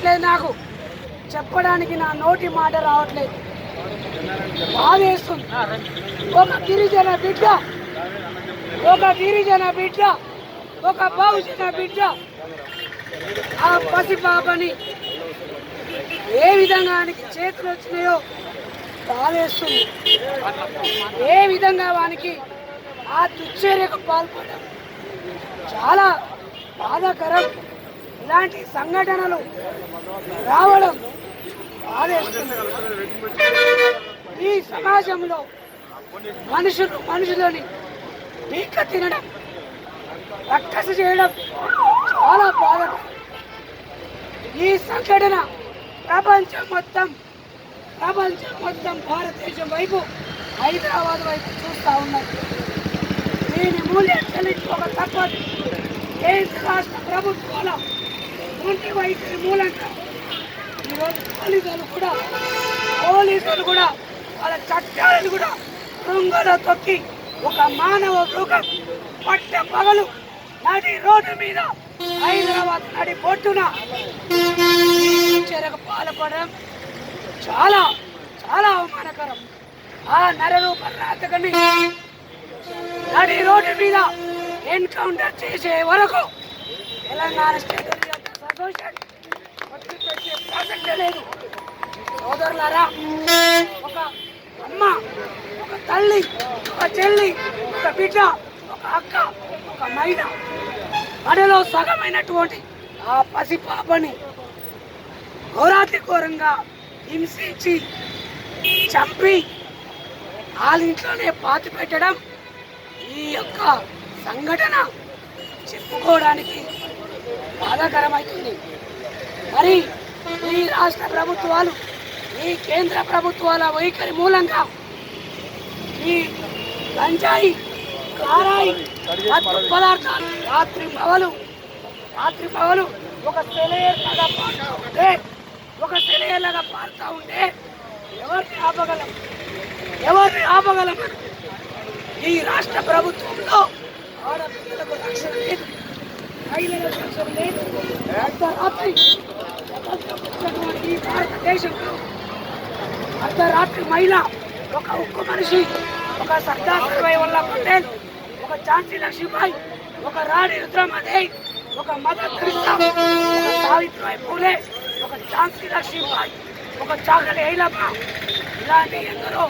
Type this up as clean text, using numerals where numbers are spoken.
రావట్లేదు, నాకు చెప్పడానికి నా నోటి మాట రావట్లేదు. బాధేస్తుంది. ఒక గిరిజన బిడ్డ, ఒక బహుజన బిడ్డ ఆ పసిపాపని ఏ విధంగా వానికి చేతులు వచ్చినాయో బాధేస్తుంది. ఏ విధంగా వానికి ఆ దుశ్చర్యకు పాల్పడడం చాలా బాధాకరం. ఇలాంటి సంఘటనలు రావడం బాధేస్తుంది. ఈ సమాజంలో మనుషులని పీక తినడం, రక్కస చేయడం చాలా బాధాకరం. ఈ సంఘటన ప్రపంచం మొత్తం భారతదేశం వైపు, హైదరాబాద్ వైపు చూస్తూ ఉన్నారు. దీని మూల్యం చెల్లించుకోక తప్పదు. కేంద్ర రాష్ట్ర ప్రభుత్వాల మొండి వైఖరి మూలంగా ఈరోజు పోలీసులు కూడా వాళ్ళ చట్టాలను కూడా తుంగలో తొక్కి ఒక మానవ మృగం పట్ట పగలు నడి రోడ్డు మీద హైదరాబాద్ నడి బొట్టున చెరకు పాల్పడడం చాలా చాలా అవమానకరం. ఆ నరరూప రాతకని నడి రోడ్డు మీద ఎన్కౌంటర్ చేసే వరకు తెలంగాణ స్టేట్ అసోసియేషన్ వదిలిపెట్టే ప్రసక్తే లేదు. సోదరులారా, ఒక అమ్మ, ఒక తల్లి, ఒక చెల్లి, ఒక బిడ్డ, ఒక అక్క, ఒక మహిళ, మనలో సగమైనటువంటి ఆ పసిపాపని ఘోరాతిఘోరంగా హింసించి చంపి వాళ్ళింట్లోనే పాతి పెట్టడం, ఈ యొక్క సంఘటన చెప్పుకోవడానికి బాధాకరమవుతుంది. మరి ఈ రాష్ట్ర ప్రభుత్వాలు, ఈ కేంద్ర ప్రభుత్వాల వైఖరి మూలంగా ఈ గంజాయి, కారాయి, మత్తు పదార్థాలు రాత్రి పగలు ఒక సెలయేర్లాగా పారుతూ ఉంటే ఎవరిని ఆపగలం? ఈ రాష్ట్ర ప్రభుత్వంలో ఆడపిల్లలకు రక్షణ లేదు, మహిళలకు రక్షణ లేదు. అర్ధరాత్రి ఈ భారతదేశంలో అర్ధరాత్రి మహిళ, ఒక ఉక్కు మనిషి, ఒక సర్దార్ వల్లభాయ్ పటేల్, ఒక ఝాన్సీ లక్ష్మీబాయి, ఒక రాణి రుద్రమాదేవి, ఒక మదర్ తెరెసా, ఒక సావిత్రిబాయి పూలే, ఒక ఝాన్సీ లక్ష్మీబాయి, ఒక చాకలి ఐలమ్మ, ఇలాంటి ఎందరో